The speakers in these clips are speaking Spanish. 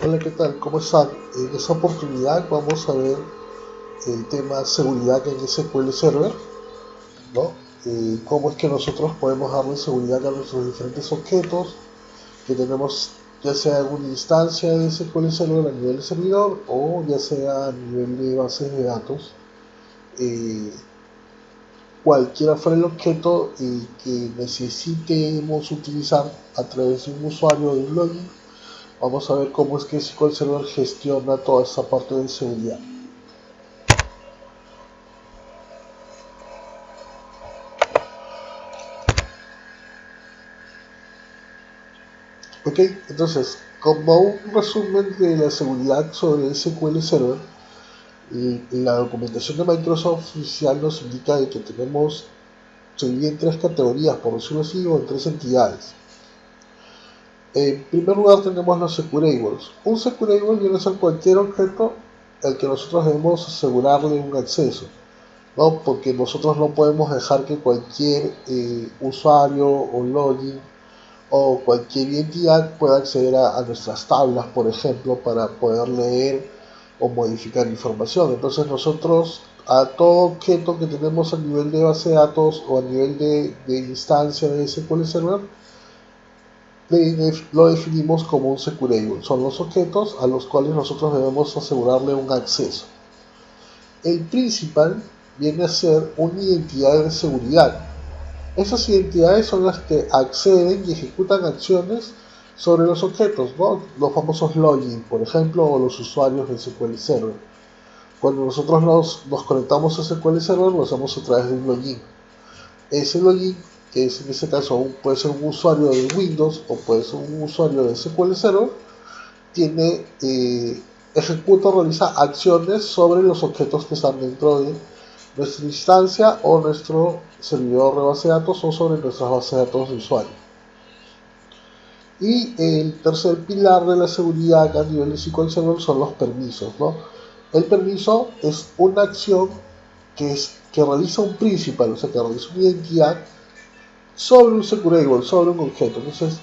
Hola, ¿qué tal? ¿Cómo están? En esta oportunidad vamos a ver el tema seguridad en SQL Server, ¿no? Cómo es que nosotros podemos darle seguridad a nuestros diferentes objetos que tenemos, ya sea en una instancia de SQL Server a nivel de servidor o ya sea a nivel de bases de datos. Eh, Cualquiera fuera el objeto que necesitemos utilizar a través de un usuario o de un login, vamos a ver cómo es que SQL Server gestiona toda esta parte de seguridad. Ok, entonces, como un resumen de la seguridad sobre SQL Server, la documentación de Microsoft oficial nos indica de que tenemos, se divide en tres categorías, por decirlo así, o en tres entidades. En primer lugar tenemos los securables. Un securable viene a ser cualquier objeto al que nosotros debemos asegurarle un acceso, ¿no? Porque nosotros no podemos dejar que cualquier usuario o login o cualquier identidad pueda acceder a nuestras tablas, por ejemplo, para poder leer o modificar información. Entonces nosotros a todo objeto que tenemos a nivel de base de datos o a nivel de instancia de SQL Server, lo definimos como un securable. Son los objetos a los cuales nosotros debemos asegurarle un acceso. El principal viene a ser una identidad de seguridad. Esas identidades son las que acceden y ejecutan acciones sobre los objetos, ¿no? Los famosos login, por ejemplo, o los usuarios de SQL Server. Cuando nosotros nos conectamos a SQL Server, lo hacemos a través de un login. Ese login, que es en este caso puede ser un usuario de Windows o puede ser un usuario de SQL Server, ejecuta o realiza acciones sobre los objetos que están dentro de nuestra instancia o nuestro servidor de base de datos o sobre nuestras bases de datos de usuario. Y el tercer pilar de la seguridad a nivel de SQL Server son los permisos, ¿no? El permiso es una acción que realiza un principal, o sea, que realiza una identidad sobre un securable, sobre un objeto. Entonces,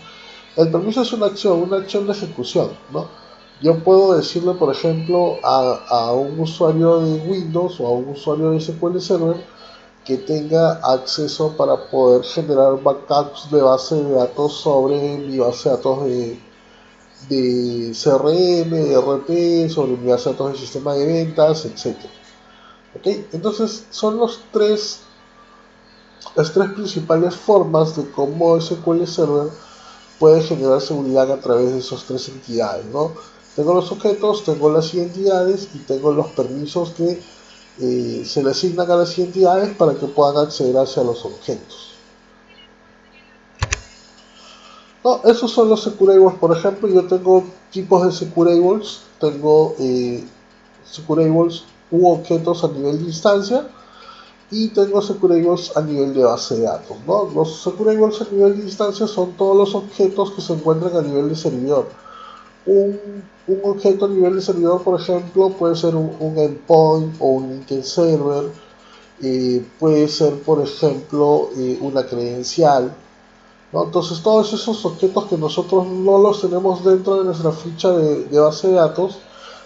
el permiso es una acción de ejecución, ¿no? Yo puedo decirle, por ejemplo, a un usuario de Windows o a un usuario de SQL Server que tenga acceso para poder generar backups de base de datos sobre mi base de datos de CRM, de RP, sobre mi base de datos de sistema de ventas, etc. ¿Okay? Entonces son las tres principales formas de cómo SQL Server puede generar seguridad a través de esas tres entidades, ¿no? Tengo los objetos, tengo las identidades y tengo los permisos que se le asignan a las identidades para que puedan acceder hacia los objetos. No, esos son los securables. Por ejemplo, yo tengo tipos de securables. Tengo securables u objetos a nivel de instancia y tengo securables a nivel de base de datos, ¿no? Los securables a nivel de instancia son todos los objetos que se encuentran a nivel de servidor. Un objeto a nivel de servidor, por ejemplo, puede ser un endpoint o un link server, puede ser, por ejemplo, una credencial, ¿no? Entonces, todos esos objetos que nosotros no los tenemos dentro de nuestra ficha de base de datos,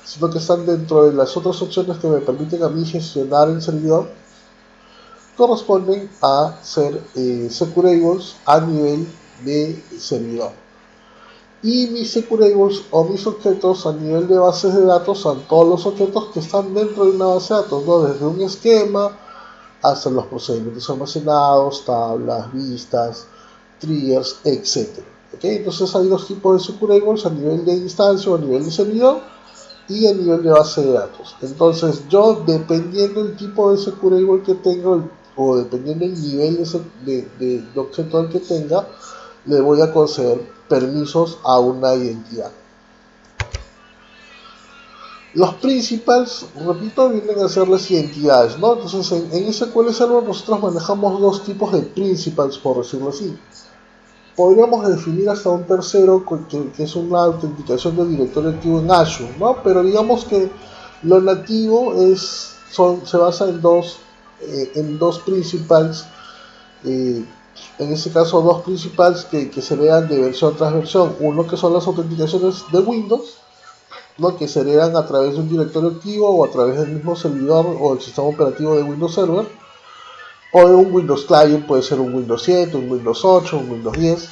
sino que están dentro de las otras opciones que me permiten a mí gestionar el servidor, corresponden a ser securables a nivel de servidor. Y mis securables o mis objetos a nivel de bases de datos son todos los objetos que están dentro de una base de datos, ¿no? Desde un esquema hasta los procedimientos almacenados, tablas, vistas, triggers, etc. ¿Okay? Entonces hay dos tipos de securables a nivel de instancia o a nivel de servidor y a nivel de base de datos. Entonces yo, dependiendo del tipo de securable que tengo o dependiendo del nivel de objeto al que tenga, le voy a conceder permisos a una identidad. Los principals, repito, vienen a ser las identidades, ¿no? Entonces en SQL Server nosotros manejamos dos tipos de principals, por decirlo así. Podríamos definir hasta un tercero que es una autenticación del directorio activo en Azure, ¿no? Pero digamos que lo nativo se basa en dos principals, en este caso dos principals que se vean de versión tras versión. Uno que son las autenticaciones de Windows ¿no? Que se heredan a través de un directorio activo o a través del mismo servidor o el sistema operativo de Windows Server o de un Windows Client, puede ser un Windows 7, un Windows 8, un Windows 10,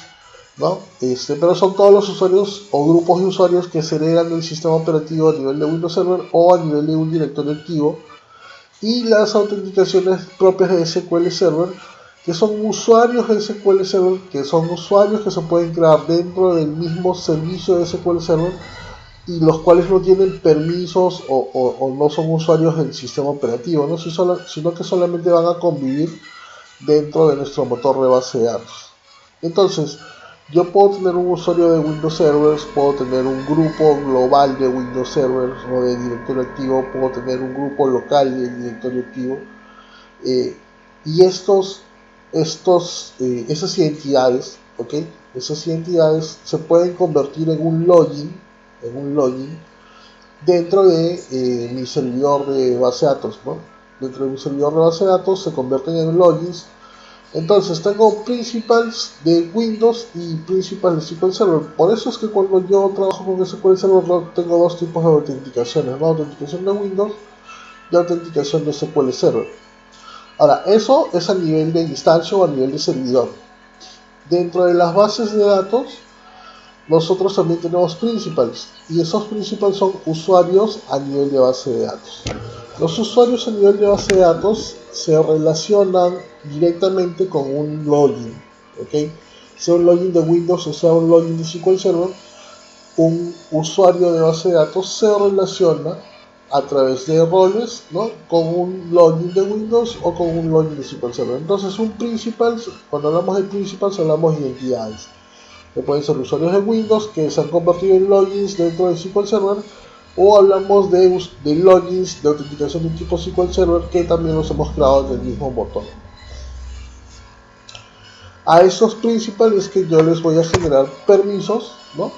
¿no? Pero son todos los usuarios o grupos de usuarios que se heredan del sistema operativo a nivel de Windows Server o a nivel de un directorio activo, y las autenticaciones propias de SQL Server, que son usuarios de SQL Server, que son usuarios que se pueden crear dentro del mismo servicio de SQL Server y los cuales no tienen permisos o no son usuarios del sistema operativo, ¿no? Sino que solamente van a convivir dentro de nuestro motor de base de datos. Entonces, yo puedo tener un usuario de Windows Servers, puedo tener un grupo global de Windows Servers o de directorio activo, puedo tener un grupo local de directorio activo, y esas identidades, ¿ok? Esas identidades se pueden convertir en un login dentro de mi servidor de base de datos, ¿no? Dentro de mi servidor de base de datos se convierten en logins. Entonces tengo principals de Windows y principals de SQL Server. Por eso es que cuando yo trabajo con SQL Server tengo dos tipos de autenticaciones, ¿no? Autenticación de Windows y autenticación de SQL Server. Ahora, eso es a nivel de instancia o a nivel de servidor. Dentro de las bases de datos, nosotros también tenemos principals, y esos principals son usuarios a nivel de base de datos. Los usuarios a nivel de base de datos se relacionan directamente con un login, ¿ok? Sea un login de Windows o sea un login de SQL Server, un usuario de base de datos se relaciona a través de roles, ¿no? Con un login de Windows o con un login de SQL Server. Entonces, un principal, cuando hablamos de principals, hablamos de identidades, que pueden ser usuarios de Windows que se han convertido en logins dentro de SQL Server, o hablamos de logins de autenticación de tipo SQL Server que también los hemos creado en el mismo motor. A estos principales que yo les voy a generar permisos, ¿no?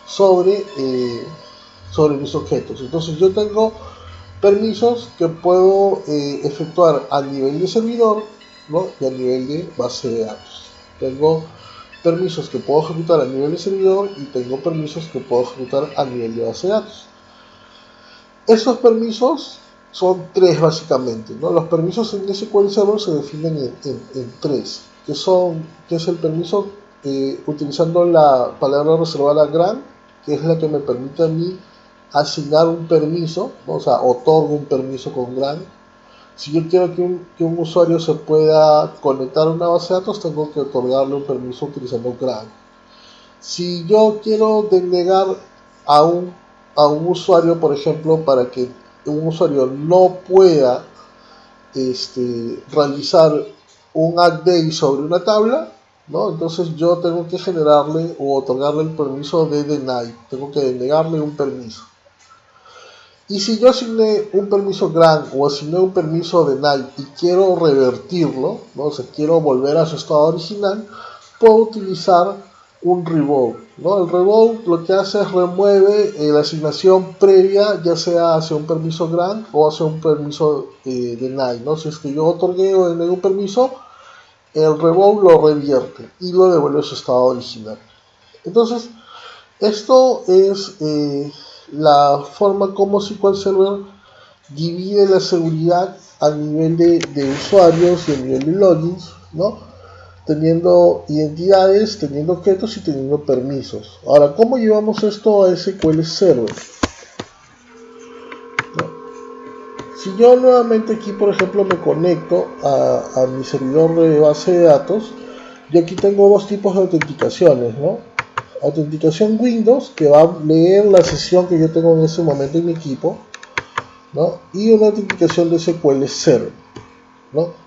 sobre mis objetos. Entonces yo tengo permisos que puedo efectuar a nivel de servidor, ¿no? Y a nivel de base de datos. Tengo permisos que puedo ejecutar a nivel de servidor y tengo permisos que puedo ejecutar a nivel de base de datos. Estos permisos son tres básicamente, ¿no? Los permisos en SQL Server se definen en tres, que es el permiso utilizando la palabra reservada grant, que es la que me permite a mí asignar un permiso, ¿no? O sea, otorgo un permiso con grant. Si yo quiero que un usuario se pueda conectar a una base de datos, tengo que otorgarle un permiso utilizando grant. Si yo quiero denegar a un usuario, por ejemplo, para que un usuario no pueda realizar un add day sobre una tabla, ¿no? Entonces yo tengo que generarle o otorgarle el permiso de deny, tengo que denegarle un permiso. Y si yo asigné un permiso grant o asigné un permiso deny y quiero revertirlo, ¿no? O sea, quiero volver a su estado original, puedo utilizar un revoke, ¿no? El revoke lo que hace es remueve la asignación previa, ya sea hacia un permiso grant o hacia un permiso deny, ¿no? Si es que yo otorgué o denegué un permiso, el revoke lo revierte y lo devuelve a su estado original. Entonces, esto es la forma como SQL Server divide la seguridad a nivel de usuarios y a nivel de logins, ¿no? Teniendo identidades, teniendo objetos y teniendo permisos. Ahora, ¿cómo llevamos esto a SQL Server? ¿No? Si yo nuevamente aquí, por ejemplo, me conecto a mi servidor de base de datos, yo aquí tengo dos tipos de autenticaciones, ¿no? Autenticación Windows, que va a leer la sesión que yo tengo en ese momento en mi equipo, ¿no? Y una autenticación de SQL Server, ¿no?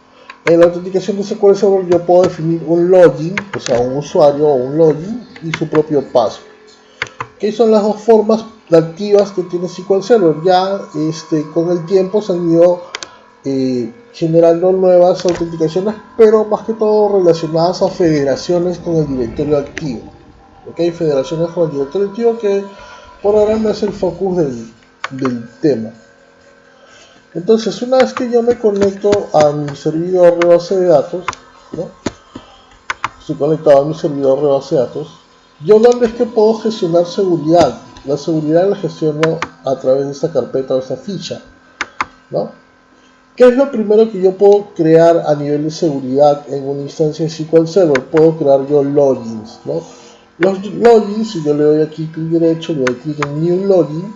En la autenticación de SQL Server yo puedo definir un login, o sea, un usuario o un login y su propio password. ¿Qué son las dos formas activas que tiene SQL Server? Ya con el tiempo se han ido generando nuevas autenticaciones, pero más que todo relacionadas a federaciones con el directorio activo. ¿Ok? Federaciones con el directorio activo, que por ahora no es el focus del tema. Entonces, una vez que yo me conecto a mi servidor de base de datos, ¿no? Estoy conectado a mi servidor de base de datos, yo ¿dónde es que puedo gestionar seguridad? la seguridad la gestiono a través de esta carpeta o esta ficha, ¿no? ¿Qué es lo primero que yo puedo crear a nivel de seguridad en una instancia de SQL Server? Puedo crear yo logins, ¿no? Los logins, si yo le doy aquí clic derecho, le doy clic en New Login,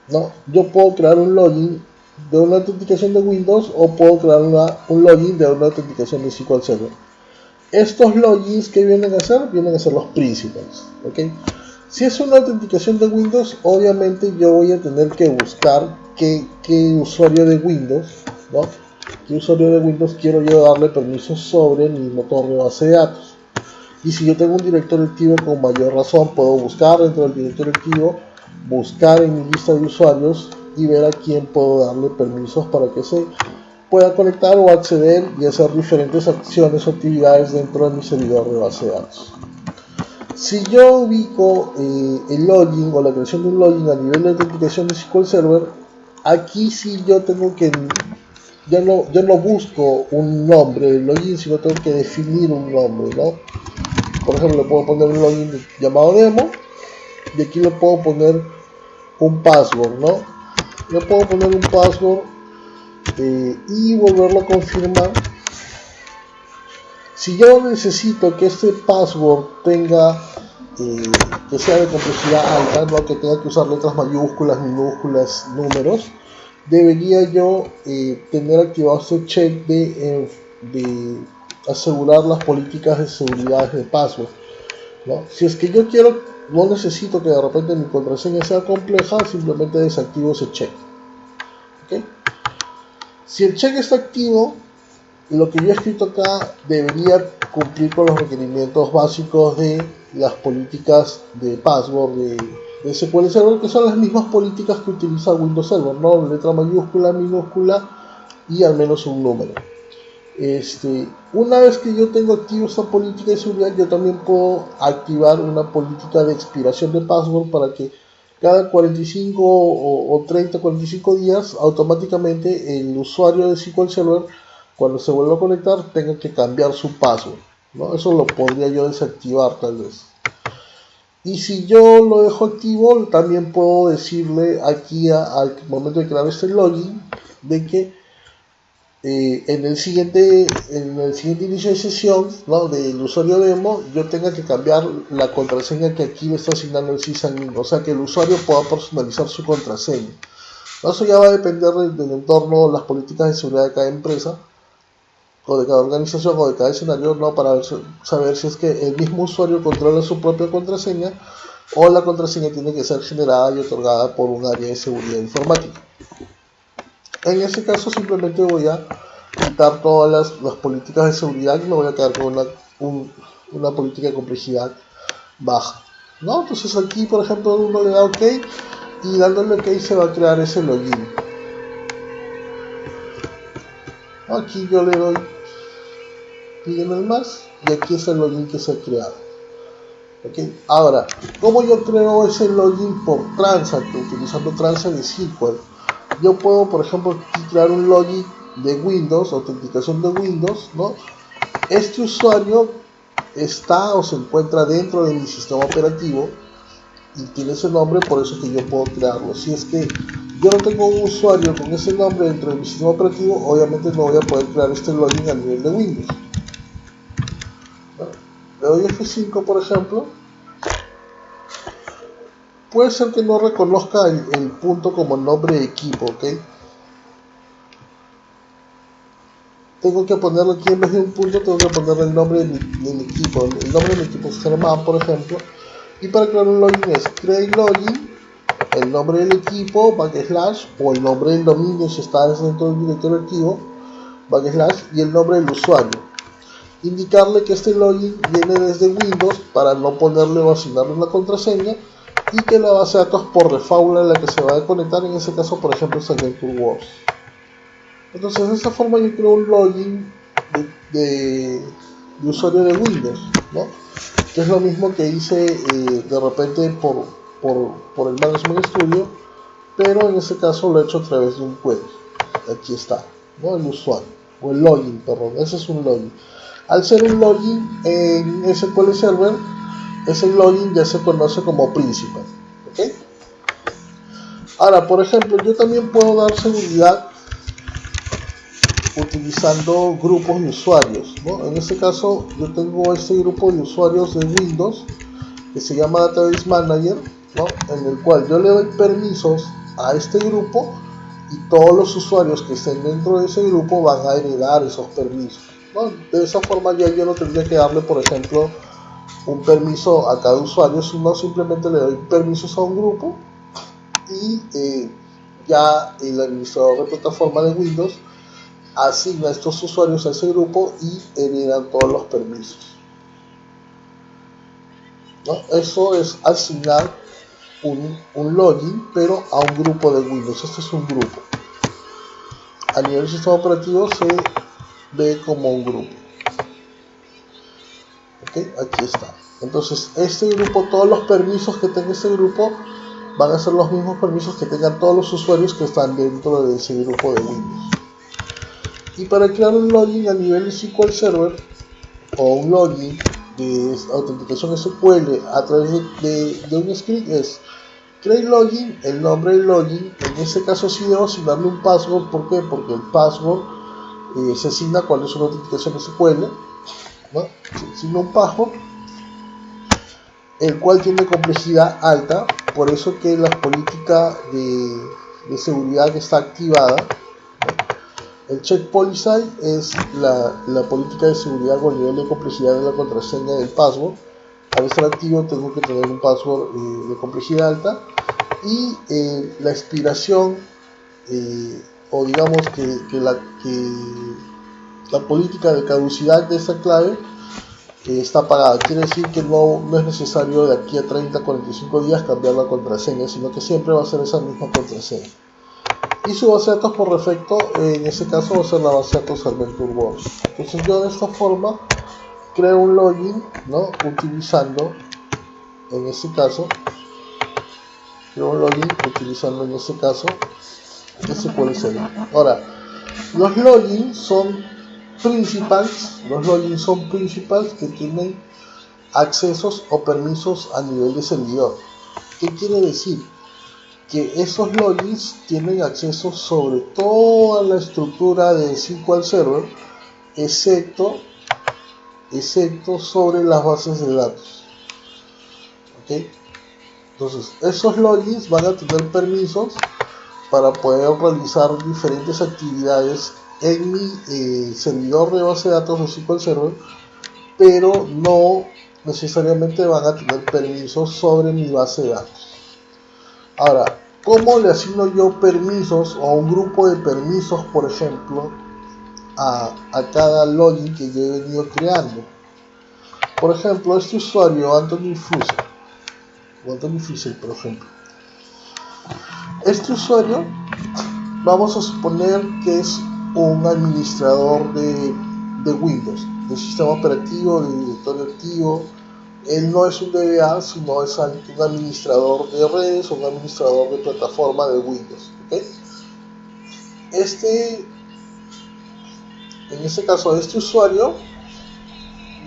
¿no? Yo puedo crear un login de una autenticación de Windows o puedo crear un login de una autenticación de SQL Server. Estos logins que vienen a ser los principals, ¿ok? Si es una autenticación de Windows, obviamente yo voy a tener que buscar qué usuario de Windows, ¿no? ¿Qué usuario de Windows quiero yo darle permisos sobre mi motor de base de datos? Y si yo tengo un directorio activo, con mayor razón puedo buscar dentro del directorio activo, buscar en mi lista de usuarios y ver a quién puedo darle permisos para que se pueda conectar o acceder y hacer diferentes acciones o actividades dentro de mi servidor de base de datos. Si yo ubico el login o la creación de un login a nivel de autenticación de SQL Server, aquí sí yo tengo que, yo no busco un nombre del login, sino tengo que definir un nombre, ¿no? Por ejemplo, le puedo poner un login llamado demo y aquí le puedo poner un password, ¿no? Le puedo poner un password y volverlo a confirmar. Si yo necesito que este password tenga que sea de complejidad alta, no que tenga que usar letras mayúsculas, minúsculas, números, debería yo tener activado este check de asegurar las políticas de seguridad de password, ¿no? Si es que yo no necesito que de repente mi contraseña sea compleja, simplemente desactivo ese check, ¿okay? Si el check está activo, lo que yo he escrito acá debería cumplir con los requerimientos básicos de las políticas de password de SQL Server, que son las mismas políticas que utiliza Windows Server, ¿no? Letra mayúscula, minúscula y al menos un número. Una vez que yo tengo activo esta política de seguridad, yo también puedo activar una política de expiración de password para que cada 45 o 30, 45 días automáticamente el usuario de SQL Server, cuando se vuelva a conectar, tenga que cambiar su password, ¿no? Eso lo podría yo desactivar tal vez. Y si yo lo dejo activo, también puedo decirle aquí al momento de crear este login de que en el siguiente inicio de sesión, ¿no?, del usuario demo, yo tenga que cambiar la contraseña que aquí le está asignando el sysadmin, o sea que el usuario pueda personalizar su contraseña. Eso ya va a depender del entorno, las políticas de seguridad de cada empresa o de cada organización o de cada escenario, ¿no?, para saber si es que el mismo usuario controla su propia contraseña o la contraseña tiene que ser generada y otorgada por un área de seguridad informática. En ese caso simplemente voy a quitar todas las políticas de seguridad y me voy a quedar con una política de complejidad baja, ¿no? Entonces aquí, por ejemplo, uno le da OK y dándole OK se va a crear ese login. Aquí yo le doy clic en el más y aquí es el login que se ha creado. ¿Okay? Ahora, ¿cómo yo creo ese login por Transact, utilizando Transact de SQL? Yo puedo, por ejemplo, crear un login de Windows, autenticación de Windows, ¿no? Este usuario está o se encuentra dentro de mi sistema operativo y tiene ese nombre, por eso es que yo puedo crearlo. Si es que yo no tengo un usuario con ese nombre dentro de mi sistema operativo, obviamente no voy a poder crear este login a nivel de Windows, ¿no? Le doy F5, por ejemplo. Puede ser que no reconozca el punto como nombre de equipo, ¿ok? Tengo que ponerlo aquí, en vez de un punto tengo que ponerle el nombre del equipo. El nombre del equipo es Germán, por ejemplo. Y para crear un login es create login, el nombre del equipo, backslash, o el nombre del dominio si está dentro del directorio activo, backslash, y el nombre del usuario. Indicarle que este login viene desde Windows para no ponerle o asignarle una contraseña, y que la base de datos por default a la que se va a conectar, en ese caso por ejemplo es AdventureWorks. Entonces de esta forma yo creo un login de usuario de Windows, ¿no?, que es lo mismo que hice de repente por el Management Studio, pero en este caso lo he hecho a través de un query. Aquí está, ¿no?, el usuario, o el login, perdón, ese es un login. Al ser un login en SQL Server, ese login ya se conoce como principal. ¿Okay? Ahora, por ejemplo, yo también puedo dar seguridad utilizando grupos de usuarios, ¿no? En este caso, yo tengo este grupo de usuarios de Windows que se llama Database Manager, ¿no? En el cual yo le doy permisos a este grupo y todos los usuarios que estén dentro de ese grupo van a heredar esos permisos, ¿no? De esa forma ya yo no tendría que darle, por ejemplo, un permiso a cada usuario, sino simplemente le doy permisos a un grupo y ya el administrador de plataforma de Windows asigna a estos usuarios a ese grupo y heredan todos los permisos, ¿no? Eso es asignar un login, pero a un grupo de Windows. Este es un grupo. A nivel del sistema operativo se ve como un grupo. ¿Okay? Aquí está. Entonces, este grupo, todos los permisos que tenga este grupo van a ser los mismos permisos que tengan todos los usuarios que están dentro de ese grupo de Windows. Y para crear un login a nivel de SQL Server o un login de autenticación SQL a través de un script es create login, el nombre del login. En este caso sí debo asignarle un password. ¿Por qué? Porque el password se asigna cuando es una autenticación SQL, ¿no? Se asigna un password el cual tiene complejidad alta, por eso que la política de seguridad está activada. El check policy es la política de seguridad con el nivel de complejidad de la contraseña del password. Al estar activo tengo que tener un password de complejidad alta, y la expiración o digamos que la política de caducidad de esta clave está apagada. Quiere decir que no es necesario de aquí a 30-45 días cambiar la contraseña, sino que siempre va a ser esa misma contraseña. Y su base de datos por defecto, en este caso va a ser la base de datos AdventureWorks. Entonces yo de esta forma creo un login, ¿no? Utilizando, en este caso, SQL Server. Ahora, los logins son principals que tienen accesos o permisos a nivel de servidor. ¿Qué quiere decir? Que esos logins tienen acceso sobre toda la estructura de SQL Server, excepto sobre las bases de datos. ¿Okay? Entonces, esos logins van a tener permisos para poder realizar diferentes actividades en mi servidor de base de datos de SQL Server, pero no necesariamente van a tener permisos sobre mi base de datos. Ahora, ¿cómo le asigno yo permisos o un grupo de permisos, por ejemplo, a cada login que yo he venido creando? Por ejemplo, este usuario, Anthony Fussell, por ejemplo. Este usuario, vamos a suponer que es un administrador de Windows, del sistema operativo, del directorio activo. Él no es un DBA, sino es un administrador de redes o un administrador de plataforma de Windows. ¿Okay? En este caso, este usuario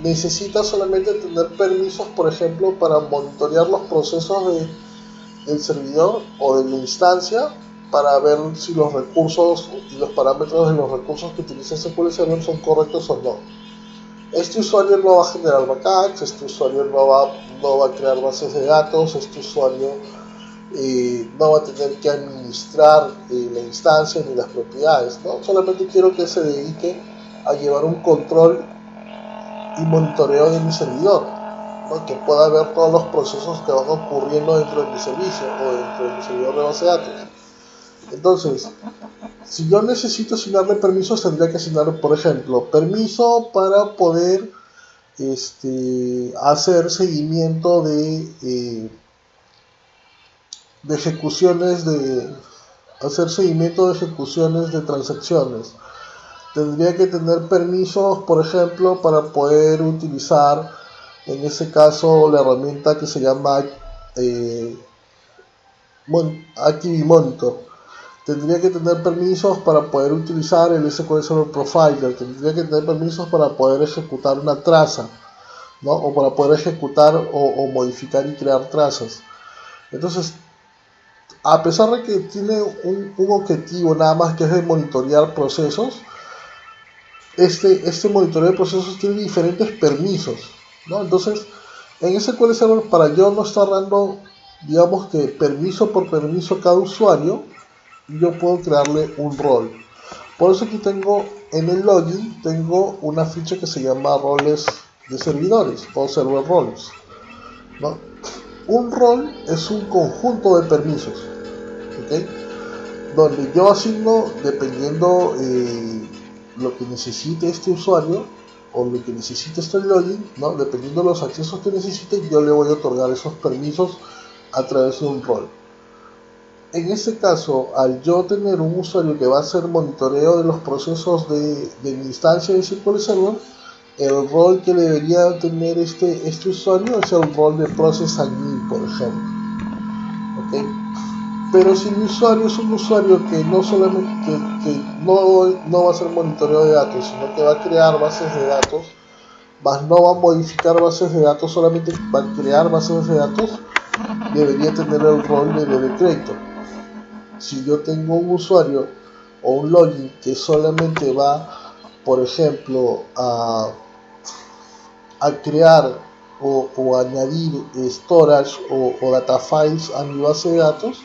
necesita solamente tener permisos, por ejemplo, para monitorear los procesos del servidor o de la instancia, para ver si los recursos y los parámetros de los recursos que utiliza SQL Server son correctos o no. Este usuario no va a generar backups, este usuario no va a crear bases de datos, este usuario no va a tener que administrar la instancia ni las propiedades, ¿no? Solamente quiero que se dedique a llevar un control y monitoreo de mi servidor, ¿no? Que pueda ver todos los procesos que van ocurriendo dentro de mi servicio o dentro de mi servidor de base de datos. Entonces, si yo necesito asignarle permisos, tendría que asignarle, por ejemplo, permiso para poder hacer seguimiento de ejecuciones de transacciones. Tendría que tener permisos, por ejemplo, para poder utilizar, en ese caso, la herramienta que se llama Active Monitor. Tendría que tener permisos para poder utilizar el SQL Server Profiler. Tendría que tener permisos para poder ejecutar una traza, ¿no? O para poder ejecutar o modificar y crear trazas. Entonces, a pesar de que tiene un objetivo nada más que es de monitorear procesos, este monitoreo de procesos tiene diferentes permisos, ¿no? Entonces, en SQL Server, para yo no estar dando, digamos que permiso por permiso a cada usuario, yo puedo crearle un rol. Por eso aquí tengo, en el login, tengo una ficha que se llama roles de servidores o server roles, ¿no? Un rol es un conjunto de permisos, ¿ok? Donde yo asigno, dependiendo lo que necesite este usuario o lo que necesite este login, ¿no? Dependiendo de los accesos que necesite, yo le voy a otorgar esos permisos a través de un rol. En este caso, al yo tener un usuario que va a hacer monitoreo de los procesos de mi instancia de SQL Server, el rol que debería tener este usuario es el rol de Process Admin, por ejemplo. ¿Okay? Pero si mi usuario es un usuario que no solamente que no va a hacer monitoreo de datos, sino que va a crear bases de datos, más no va a modificar bases de datos, solamente va a crear bases de datos, debería tener el rol de decreto. Si yo tengo un usuario o un login que solamente va, por ejemplo, a crear o añadir storage o data files a mi base de datos,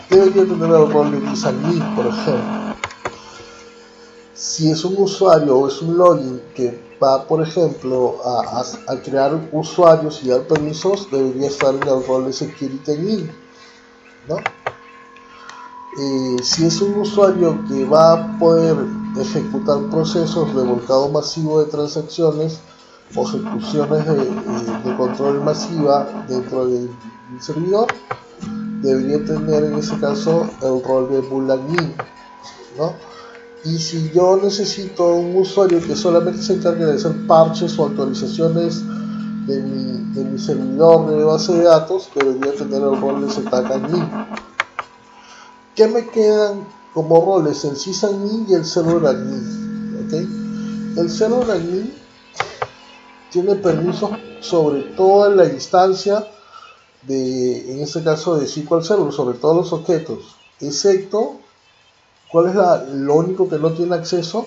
debería tener el rol de sysadmin, por ejemplo. Si es un usuario o es un login que va, por ejemplo, a crear usuarios y dar permisos, debería estar en el rol de security admin, ¿no? Si es un usuario que va a poder ejecutar procesos de volcado masivo de transacciones o ejecuciones de control masiva dentro del servidor, debería tener en ese caso el rol de bull admin, ¿no? Y si yo necesito un usuario que solamente se encargue de hacer parches o actualizaciones de mi servidor de base de datos, debería tener el rol de sysadmin. ¿Qué me quedan como roles? El sysadmin y el server admin, ¿okay? El server admin tiene permisos sobre toda la instancia en este caso de SQL Server, sobre todos los objetos, excepto, ¿cuál es lo único que no tiene acceso?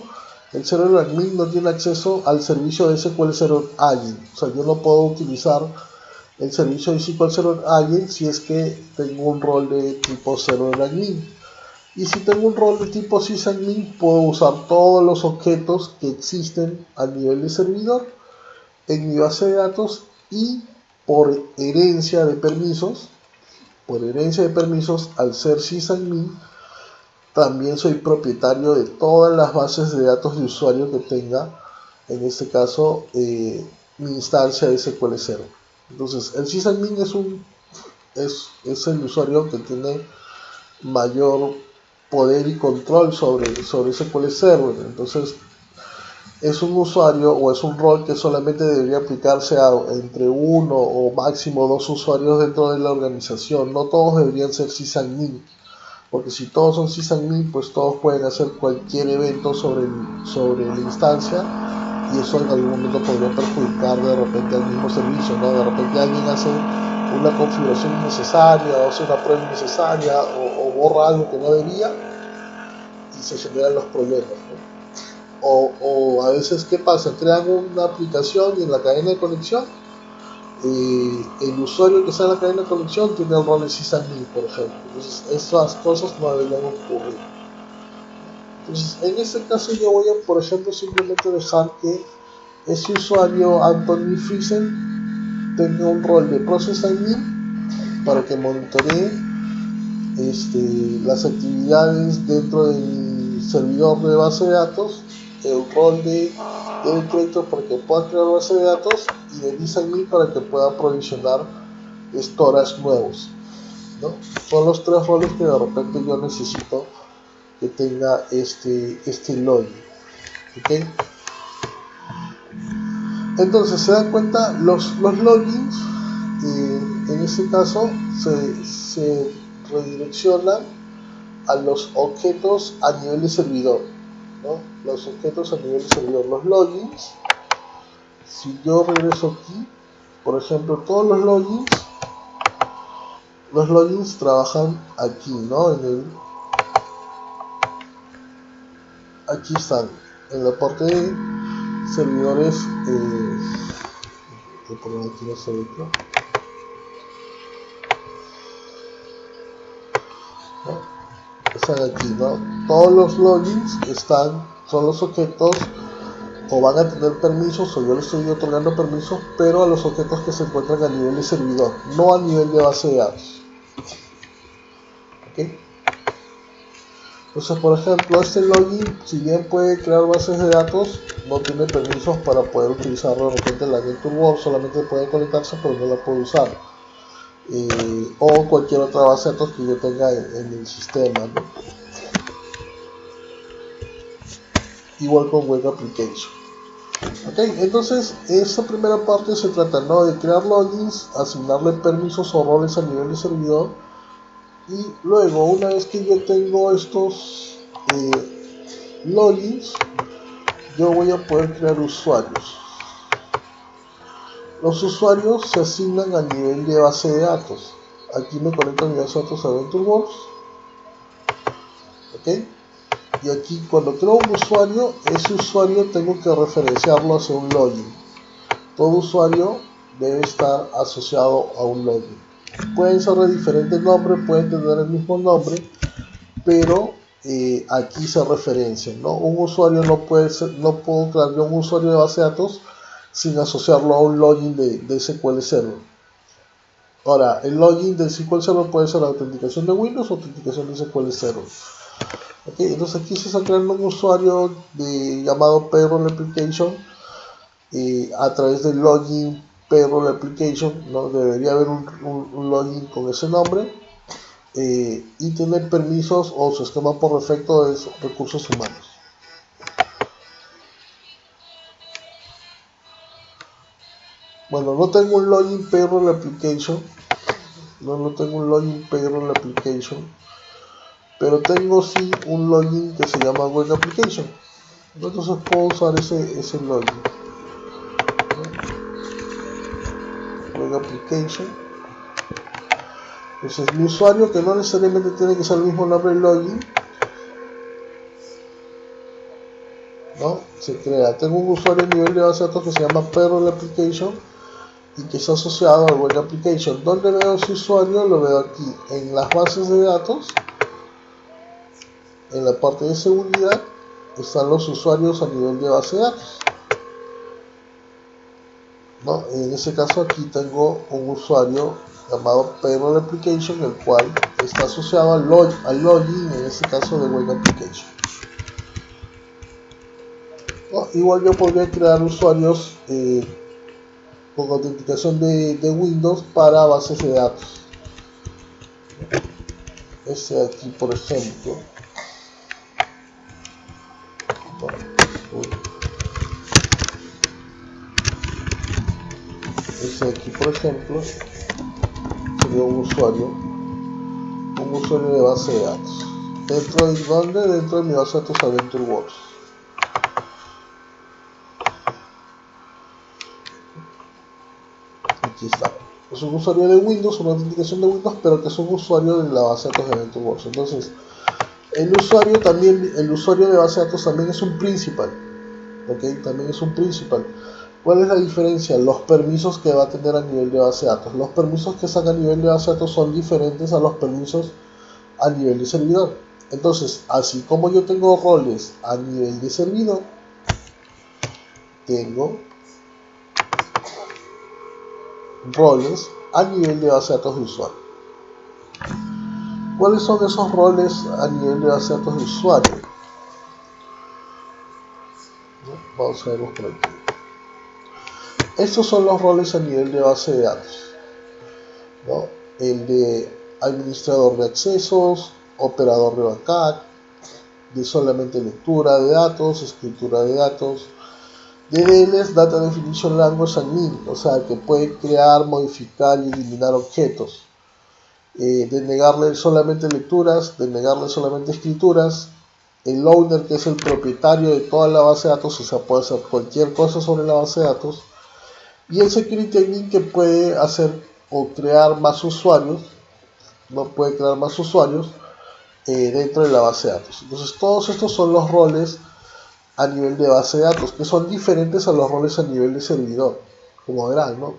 El server admin no tiene acceso al servicio de SQL Server Agent. O sea, yo no puedo utilizar el servicio de SQL Server Agent si es que tengo un rol de tipo server admin. Y si tengo un rol de tipo sysadmin, puedo usar todos los objetos que existen a nivel de servidor en mi base de datos y por herencia de permisos, al ser sysadmin, también soy propietario de todas las bases de datos de usuario que tenga, en este caso, mi instancia de SQL Server. Entonces, el sysadmin es el usuario que tiene mayor poder y control sobre SQL Server. Entonces, es un usuario o es un rol que solamente debería aplicarse a entre uno o máximo dos usuarios dentro de la organización. No todos deberían ser sysadmin, porque si todos son sysadmin, pues todos pueden hacer cualquier evento sobre la instancia, y eso en algún momento podría perjudicar de repente al mismo servicio, ¿no? De repente alguien hace una configuración innecesaria o hace una prueba innecesaria o borra algo que no debía y se generan los problemas, ¿no? O a veces, ¿qué pasa? Crean una aplicación y en la cadena de conexión el usuario que está en la cadena de conexión tiene el rol de sysadmin, por ejemplo. Entonces, esas cosas no deberían ocurrir. Entonces, en este caso yo voy a, por ejemplo, simplemente dejar que ese usuario Anthony Friesen tenga un rol de process admin para que monitoree las actividades dentro de mi servidor de base de datos, el rol de decreto para que pueda crear base de datos y de sysadmin para que pueda provisionar storage nuevos, ¿no? Son los tres roles que de repente yo necesito que tenga este login, ¿okay? Entonces se dan cuenta, los logins en este caso se redireccionan a los objetos a nivel de servidor, ¿no? Los objetos a nivel de servidor, los logins si yo regreso aquí, por ejemplo, todos los logins trabajan aquí, ¿no? Aquí están, en la parte de servidores, voy a poner aquí la servidor, ¿no? Están aquí, ¿no? Todos los logins son los objetos, o van a tener permisos, o yo les estoy otorgando permisos, pero a los objetos que se encuentran a nivel de servidor, no a nivel de base de datos. ¿Okay? Entonces, por ejemplo, este login, si bien puede crear bases de datos, no tiene permisos para poder utilizarlo. De repente la NetworkWorks solamente puede conectarse, pero no la puede usar. O cualquier otra base de datos que yo tenga en el sistema, ¿no? Igual con Web Application. Okay, entonces esa primera parte se trata, ¿no?, de crear logins, asignarle permisos o roles a nivel de servidor, y luego, una vez que yo tengo estos logins, yo voy a poder crear usuarios. Los usuarios se asignan a nivel de base de datos. Aquí me conecto a mi base de datos a VentureWorks. ¿Okay? Y aquí, cuando creo un usuario, ese usuario tengo que referenciarlo hacia un login. Todo usuario debe estar asociado a un login. Pueden ser de diferentes nombres, pueden tener el mismo nombre, pero aquí se referencian, ¿no? Un usuario no puedo crear yo un usuario de base de datos sin asociarlo a un login de SQL Server. Ahora, el login de SQL Server puede ser autenticación de Windows o autenticación de SQL Server. Okay, entonces aquí se está creando un usuario llamado Payroll Application a través del login Payroll Application, ¿no? Debería haber un login con ese nombre y tener permisos, o su esquema por defecto es recursos humanos. Bueno, no tengo un login Payroll Application, no tengo un login Payroll Application, pero tengo sí un login que se llama Web Application. Entonces puedo usar ese login. Web Application. Entonces mi usuario, que no necesariamente tiene que ser el mismo nombre del login, ¿no?, se crea. Tengo un usuario a nivel de base de datos que se llama Payroll Application y que está asociado al Web Application. ¿Dónde veo ese usuario? Lo veo aquí en las bases de datos. En la parte de seguridad están los usuarios a nivel de base de datos, ¿no? En ese caso aquí tengo un usuario llamado Payroll Application, el cual está asociado al login, en este caso de Web Application. ¿No? Igual yo podría crear usuarios con autenticación de Windows para bases de datos. Este aquí, por ejemplo, sería un usuario de base de datos. ¿Dentro de dónde? Dentro de mi base de datos VentureWorks. Aquí está. Es un usuario de Windows, una autenticación de Windows, pero que es un usuario de la base de datos de VentureWorks. Entonces, el usuario de base de datos también es un principal. ¿Okay? También es un principal. ¿Cuál es la diferencia? Los permisos que va a tener a nivel de base de datos. Los permisos que saca a nivel de base de datos son diferentes a los permisos a nivel de servidor. Entonces, así como yo tengo roles a nivel de servidor, tengo roles a nivel de base de datos de usuario. ¿Cuáles son esos roles a nivel de base de datos de usuario? Vamos a verlos por aquí. Estos son los roles a nivel de base de datos, ¿no? El de administrador de accesos, operador de backup, de solamente lectura de datos, escritura de datos. DDL es Data Definition Language Admin, o sea que puede crear, modificar y eliminar objetos. De negarle solamente lecturas, de negarle solamente escrituras. El owner, que es el propietario de toda la base de datos, o sea, puede hacer cualquier cosa sobre la base de datos. y el security admin que puede hacer o crear más usuarios, no puede crear más usuarios dentro de la base de datos. Entonces todos estos son los roles a nivel de base de datos, que son diferentes a los roles a nivel de servidor, como verán, ¿no?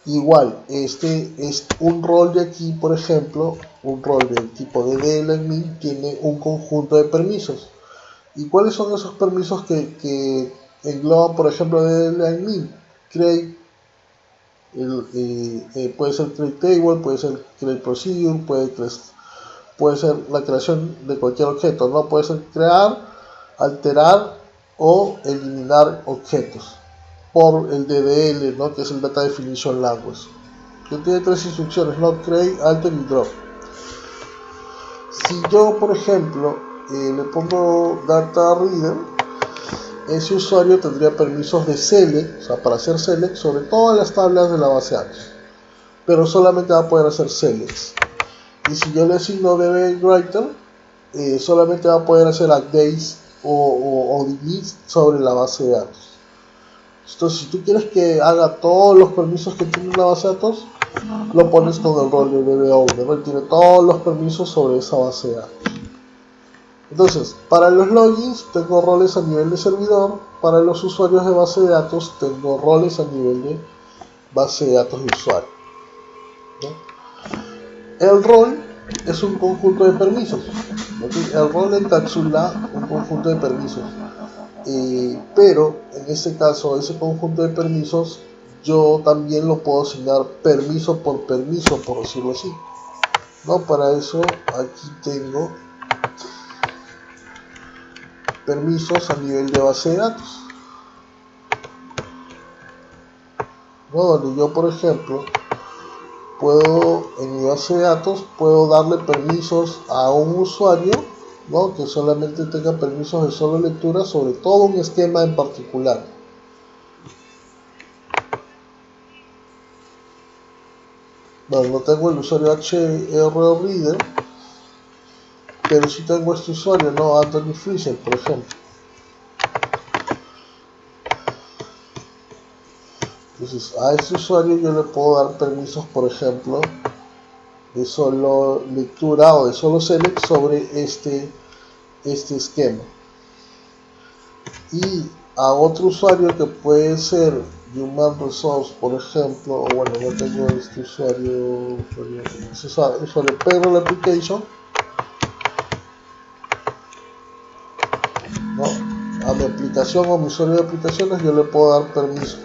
Igual, este es un rol de aquí, por ejemplo, un rol del tipo de DLadmin tiene un conjunto de permisos. ¿Y cuáles son esos permisos que engloban, por ejemplo, DLadmin? Create, puede ser create table, puede ser create procedure, puede ser la creación de cualquier objeto, ¿no? Puede ser crear, alterar o eliminar objetos por el DDL, ¿no? Que es el Data Definition Language, que tiene tres instrucciones, ¿no? Create, alter y drop. Si yo, por ejemplo, le pongo Data Reader, ese usuario tendría permisos de select, o sea, para hacer select sobre todas las tablas de la base de datos, pero solamente va a poder hacer selects. Y si yo le asigno DB Writer, solamente va a poder hacer updates o delete sobre la base de datos. Entonces, si tú quieres que haga todos los permisos que tiene la base de datos, lo pones con el rol de DB Owner, ¿no? Él tiene todos los permisos sobre esa base de datos. Entonces, para los logins tengo roles a nivel de servidor, para los usuarios de base de datos tengo roles a nivel de base de datos de usuario, ¿no? El rol es un conjunto de permisos, ¿okay? El rol encapsula un conjunto de permisos, pero en este caso ese conjunto de permisos yo también lo puedo asignar permiso, por decirlo así, ¿no? Para eso aquí tengo permisos a nivel de base de datos, ¿no? Donde yo, por ejemplo, puedo en mi base de datos puedo darle permisos a un usuario, ¿no? Que solamente tenga permisos de solo lectura sobre todo un esquema en particular. Bueno, no tengo el usuario HRReader, pero sí tengo este usuario, ¿no? Anthony Fisher, por ejemplo. Entonces a este usuario yo le puedo dar permisos, por ejemplo, de solo lectura o de solo select sobre este esquema. Y a otro usuario que puede ser Human Resource, por ejemplo, o bueno, yo tengo este usuario Payroll Application, ¿no? A mi aplicación o mi usuario de aplicaciones yo le puedo dar permisos,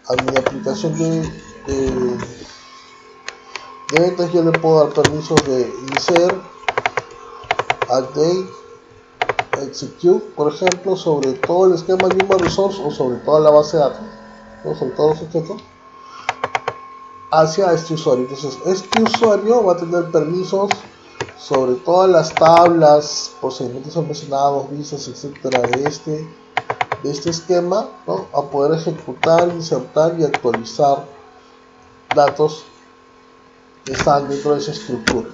a mi aplicación de ventas yo le puedo dar permisos de insert, update, execute, por ejemplo, sobre todo el esquema Human Resource o sobre toda la base de datos, ¿no? Sobre todos los objetos hacia este usuario. Entonces este usuario va a tener permisos sobre todas las tablas, procedimientos almacenados, vistas, etcétera, de este esquema, ¿no? A poder ejecutar, insertar y actualizar datos que están dentro de esa estructura.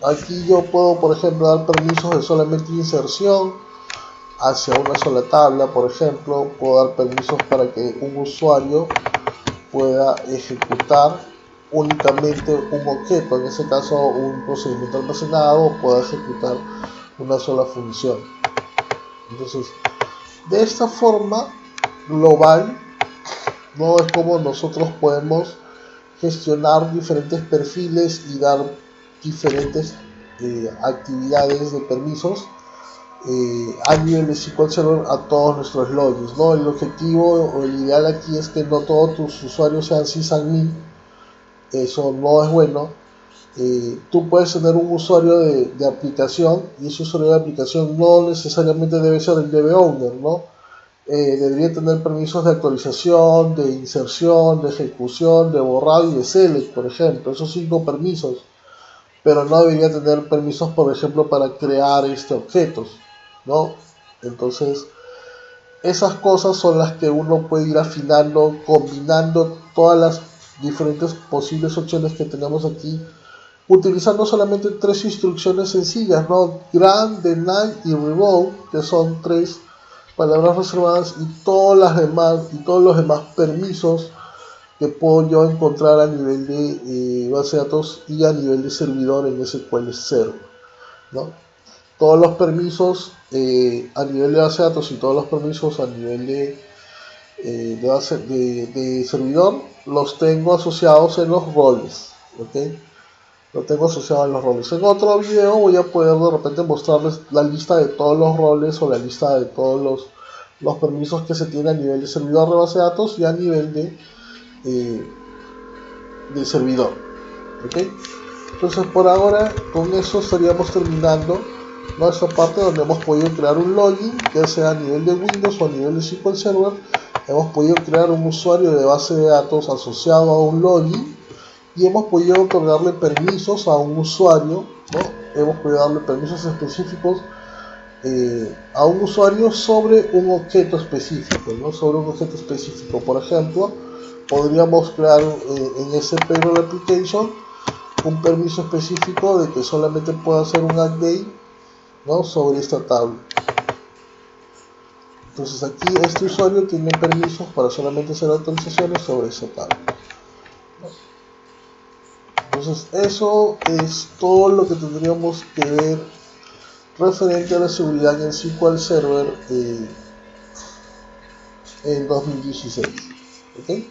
Aquí yo puedo, por ejemplo, dar permisos de solamente inserción hacia una sola tabla, por ejemplo. Puedo dar permisos para que un usuario pueda ejecutar únicamente un objeto, en este caso un procedimiento almacenado, o pueda ejecutar una sola función. Entonces, de esta forma global, no es como nosotros podemos gestionar diferentes perfiles y dar diferentes actividades de permisos a nivel de SQL Server a todos nuestros logins, ¿no? El objetivo o el ideal aquí es que no todos tus usuarios sean sysadmin. Eso no es bueno. Tú puedes tener un usuario de aplicación y ese usuario de aplicación no necesariamente debe ser el DB Owner, ¿no? Debería tener permisos de actualización, de inserción, de ejecución, de borrado y de select, por ejemplo, esos 5 permisos, pero no debería tener permisos, por ejemplo, para crear objetos, ¿no? Entonces, esas cosas son las que uno puede ir afinando, combinando todas las diferentes posibles opciones que tenemos aquí, utilizando solamente 3 instrucciones sencillas, ¿no? Grant, Deny y Revoke, que son 3 palabras reservadas y todas las demás y todos los demás permisos que puedo yo encontrar a nivel de base de datos y a nivel de servidor en SQL Server, ¿no? Todos los permisos a nivel de base de datos y todos los permisos a nivel de servidor los tengo asociados en los roles, ¿ok? Lo tengo asociado en los roles. En otro video voy a poder de repente mostrarles la lista de todos los roles o la lista de todos los permisos que se tiene a nivel de servidor de base de datos y a nivel de servidor, ¿ok? Entonces por ahora con eso estaríamos terminando nuestra parte donde hemos podido crear un login, ya sea a nivel de Windows o a nivel de SQL Server. Hemos podido crear un usuario de base de datos asociado a un login y hemos podido otorgarle permisos a un usuario, ¿no? Hemos podido darle permisos específicos a un usuario sobre un objeto específico, ¿no? Sobre un objeto específico. Por ejemplo, podríamos crear en ese payroll application un permiso específico de que solamente pueda hacer un update, ¿no? Sobre esta tabla. Entonces aquí este usuario tiene permisos para solamente hacer actualizaciones sobre esa tabla. Entonces eso es todo lo que tendríamos que ver referente a la seguridad en SQL Server en 2016. ¿Okay?